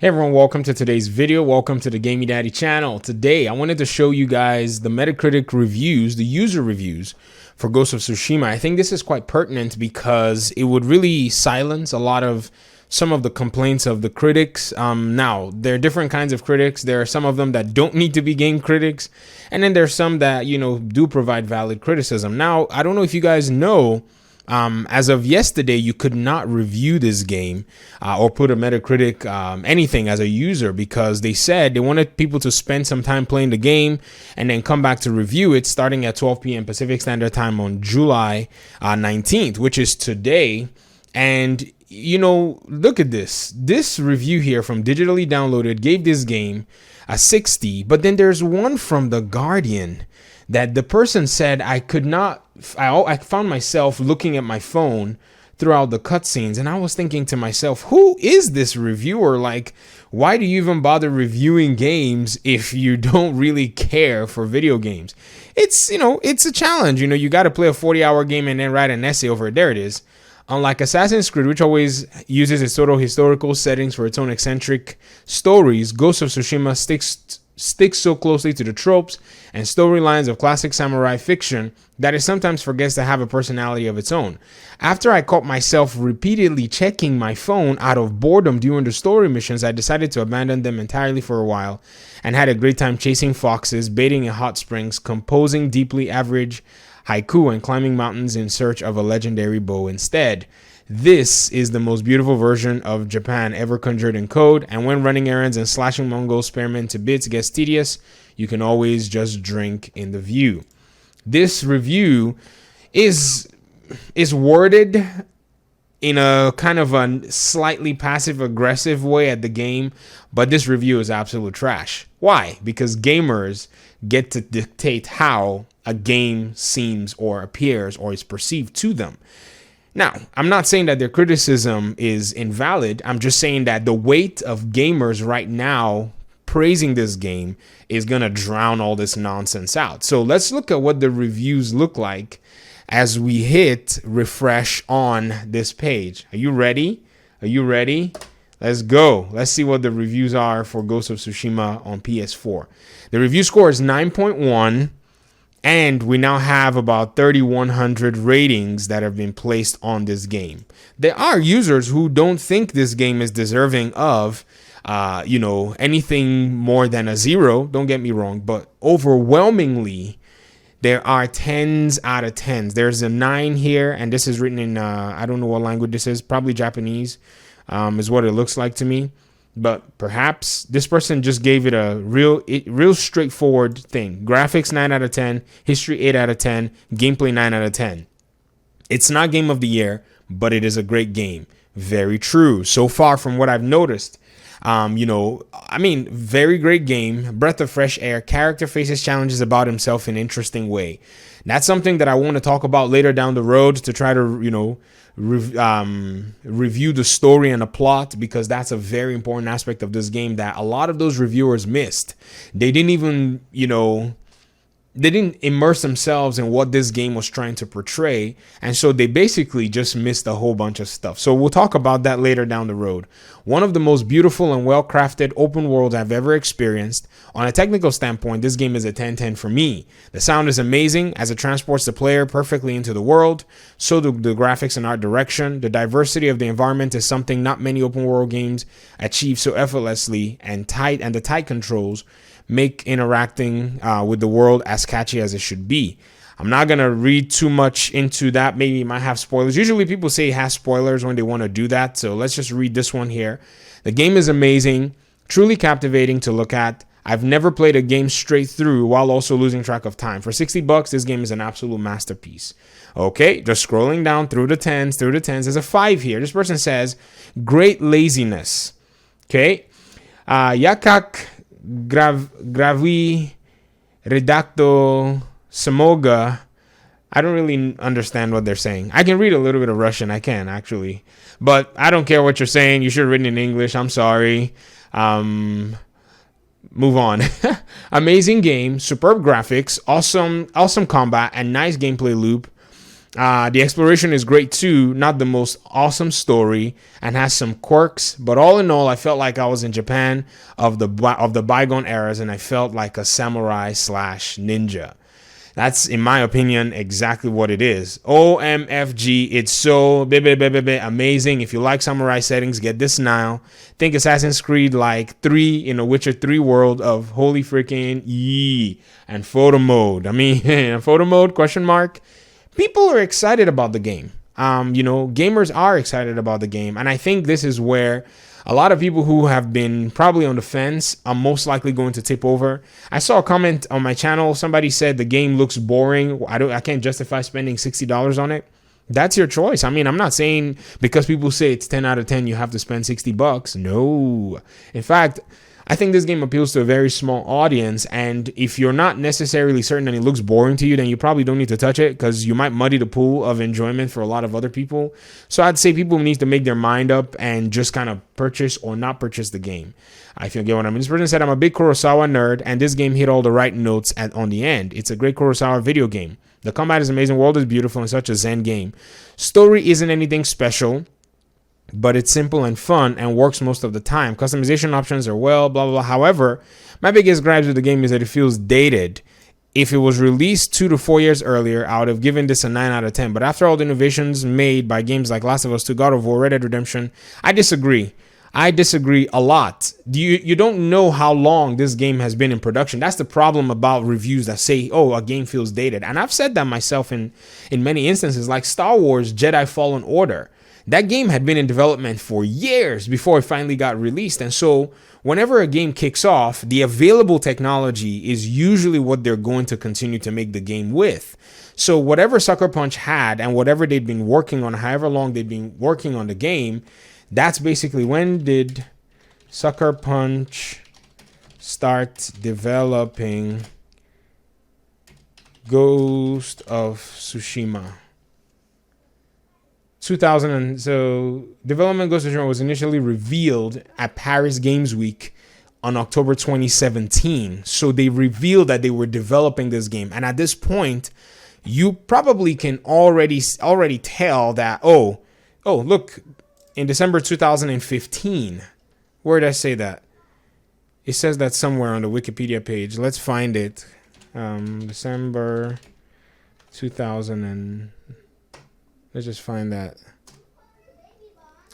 Hey everyone, welcome to today's video. Welcome to the Gaming Daddy channel. Today, I wanted to show you guys the Metacritic reviews, the user reviews for Ghost of Tsushima. I think this is quite pertinent because it would really silence a lot of some of the complaints of the critics. Now, there are different kinds of critics. There are some of them that don't need to be game critics. And then there's some that, do provide valid criticism. Now, I don't know if you guys know, as of yesterday, you could not review this game or put a Metacritic anything as a user because they said they wanted people to spend some time playing the game and then come back to review it starting at 12 p.m. Pacific Standard Time on July 19th, which is today. And, look at this. This review here from Digitally Downloaded gave this game a 60, but then there's one from The Guardian that the person said I found myself looking at my phone throughout the cutscenes, and I was thinking to myself, who is this reviewer? Like, why do you even bother reviewing games if you don't really care for video games? It's a challenge. You got to play a 40-hour game and then write an essay over it. There it is. Unlike Assassin's Creed, which always uses its total historical settings for its own eccentric stories, Ghost of Tsushima sticks so closely to the tropes and storylines of classic samurai fiction that it sometimes forgets to have a personality of its own. After I caught myself repeatedly checking my phone out of boredom during the story missions, I decided to abandon them entirely for a while and had a great time chasing foxes, bathing in hot springs, composing deeply average haiku, and climbing mountains in search of a legendary bow instead. This is the most beautiful version of Japan ever conjured in code, and when running errands and slashing Mongol spearmen to bits gets tedious, you can always just drink in the view. This review is worded in a kind of a slightly passive-aggressive way at the game, but this review is absolute trash. Why? Because gamers get to dictate how a game seems or appears or is perceived to them. Now, I'm not saying that their criticism is invalid. I'm just saying that the weight of gamers right now praising this game is going to drown all this nonsense out. So let's look at what the reviews look like as we hit refresh on this page. Are you ready? Are you ready? Let's go. Let's see what the reviews are for Ghost of Tsushima on PS4. The review score is 9.1. And we now have about 3,100 ratings that have been placed on this game. There are users who don't think this game is deserving of, anything more than a 0. Don't get me wrong, but overwhelmingly, there are 10s out of 10s. There's a 9 here, and this is written in, I don't know what language this is, probably Japanese, is what it looks like to me. But perhaps this person just gave it a real straightforward thing. Graphics 9 out of 10, history 8 out of 10, gameplay 9 out of 10. It's not game of the year, but it is a great game. Very true. So far from what I've noticed, very great game, breath of fresh air, character faces challenges about himself in an interesting way. That's something that I want to talk about later down the road to try to, review the story and the plot, because that's a very important aspect of this game that a lot of those reviewers missed. They didn't even, they didn't immerse themselves in what this game was trying to portray. And so they basically just missed a whole bunch of stuff. So we'll talk about that later down the road. One of the most beautiful and well-crafted open worlds I've ever experienced. On a technical standpoint, this game is a 10-10 for me. The sound is amazing as it transports the player perfectly into the world. So do the graphics and art direction. The diversity of the environment is something not many open world games achieve so effortlessly, and the tight controls make interacting with the world as catchy as it should be. I'm not going to read too much into that. Maybe it might have spoilers. Usually people say it has spoilers when they want to do that. So let's just read this one here. The game is amazing, truly captivating to look at. I've never played a game straight through while also losing track of time. For $60, this game is an absolute masterpiece. Okay, just scrolling down through the 10s. There's a 5 here. This person says, great laziness. Okay. Yakak Gravi Redacto Samoga. I don't really understand what they're saying. I can read a little bit of Russian. I can, actually. But I don't care what you're saying. You should have written in English. I'm sorry. Move on. Amazing game. Superb graphics. Awesome combat. And nice gameplay loop. The exploration is great too, not the most awesome story, and has some quirks, but all in all, I felt like I was in Japan of the bygone eras, and I felt like a samurai slash ninja. That's, in my opinion, exactly what it is. OMFG, it's so amazing. If you like samurai settings, get this now. Think Assassin's Creed like 3 in a Witcher 3 world of holy freaking yee. And photo mode. I mean, photo mode, question mark. People are excited about the game. Gamers are excited about the game. And I think this is where a lot of people who have been probably on the fence are most likely going to tip over. I saw a comment on my channel. Somebody said the game looks boring. I can't justify spending $60 on it. That's your choice. I mean, I'm not saying because people say it's 10 out of 10, you have to spend $60. No. In fact, I think this game appeals to a very small audience, and if you're not necessarily certain that it looks boring to you, then you probably don't need to touch it, because you might muddy the pool of enjoyment for a lot of other people. So I'd say people need to make their mind up and just kind of purchase or not purchase the game. If you get what I mean. This person said, I'm a big Kurosawa nerd, and this game hit all the right notes on the end. It's a great Kurosawa video game. The combat is amazing, world is beautiful, and such a zen game. Story isn't anything special, but it's simple and fun and works most of the time. Customization options are blah, blah, blah. However, my biggest gripes with the game is that it feels dated. If it was released 2 to 4 years earlier, I would have given this a 9 out of 10. But after all the innovations made by games like Last of Us 2, God of War, Red Dead Redemption, I disagree. I disagree a lot. You don't know how long this game has been in production. That's the problem about reviews that say, oh, a game feels dated. And I've said that myself in many instances, like Star Wars Jedi Fallen Order. That game had been in development for years before it finally got released. And so whenever a game kicks off, the available technology is usually what they're going to continue to make the game with. So whatever Sucker Punch had and whatever they'd been working on, however long they'd been working on the game, that's basically, when did Sucker Punch start developing Ghost of Tsushima? 2000. So development Ghost of Tsushima was initially revealed at Paris Games Week on October 2017. So they revealed that they were developing this game, and at this point, you probably can already tell that oh look, in December 2015. Where did I say that? It says that somewhere on the Wikipedia page. Let's find it. December 2000 and. Let's just find that.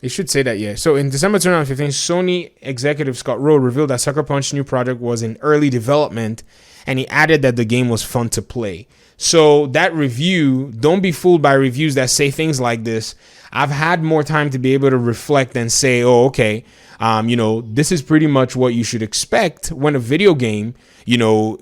It should say that, yeah. So in December 2015, Sony executive Scott Rowe revealed that Sucker Punch's new project was in early development, and he added that the game was fun to play. So that review, don't be fooled by reviews that say things like this. I've had more time to be able to reflect and say, oh, okay, this is pretty much what you should expect when a video game,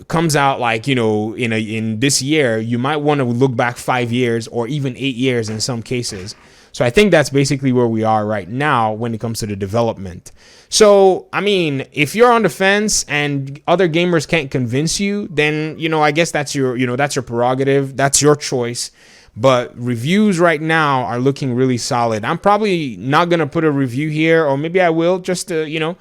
comes out, like, in this year. You might want to look back 5 years or even 8 years in some cases. So I think that's basically where we are right now when it comes to the development. So, I mean, if you're on the fence and other gamers can't convince you, then, I guess that's your prerogative. That's your choice. But reviews right now are looking really solid. I'm probably not going to put a review here, or maybe I will, just to,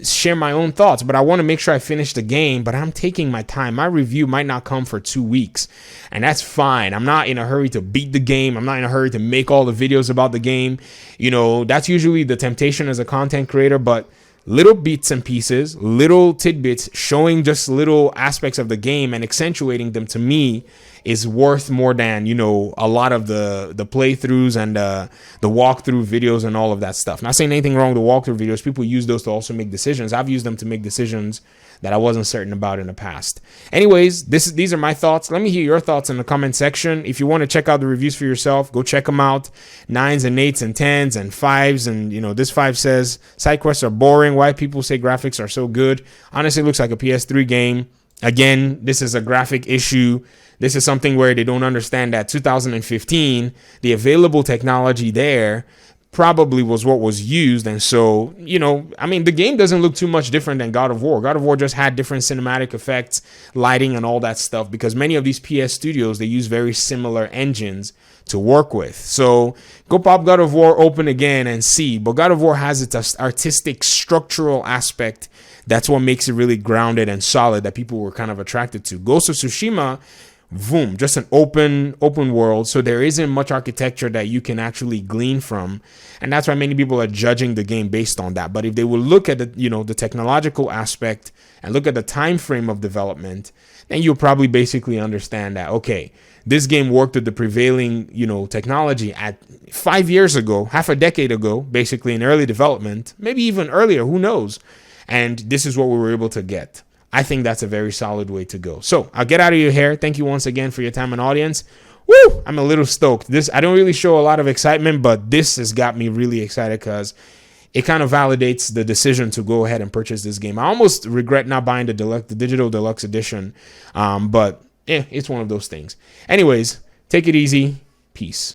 share my own thoughts. But I want to make sure I finish the game, but I'm taking my time. My review might not come for 2 weeks, and that's fine. I'm not in a hurry to beat the game. I'm not in a hurry to make all the videos about the game. That's usually the temptation as a content creator, but little bits and pieces, little tidbits, showing just little aspects of the game and accentuating them, to me, is worth more than, a lot of the playthroughs and the walkthrough videos and all of that stuff. Not saying anything wrong with the walkthrough videos. People use those to also make decisions. I've used them to make decisions that I wasn't certain about in the past. Anyways, these are my thoughts. Let me hear your thoughts in the comment section. If you want to check out the reviews for yourself, go check them out. 9s and 8s and 10s and 5s. And, this 5 says side quests are boring. Why people say graphics are so good? Honestly, it looks like a PS3 game. Again, this is a graphic issue. This is something where they don't understand that 2015, the available technology there probably was what was used. And so, the game doesn't look too much different than God of War. God of War just had different cinematic effects, lighting, and all that stuff, because many of these PS studios, they use very similar engines to work with. So go pop God of War open again and see. But God of War has its artistic, structural aspect. That's what makes it really grounded and solid, that people were kind of attracted to. Ghost of Tsushima boom, just an open world. So there isn't much architecture that you can actually glean from, and that's why many people are judging the game based on that. But if they will look at the technological aspect and look at the time frame of development, then you'll probably basically understand that, okay, this game worked with the prevailing technology at 5 years ago, half a decade ago, basically in early development, maybe even earlier, who knows, and this is what we were able to get. I think that's a very solid way to go. So I'll get out of your hair. Thank you once again for your time and audience. Woo! I'm a little stoked. I don't really show a lot of excitement, but this has got me really excited because it kind of validates the decision to go ahead and purchase this game. I almost regret not buying the digital deluxe edition, but it's one of those things. Anyways, take it easy. Peace.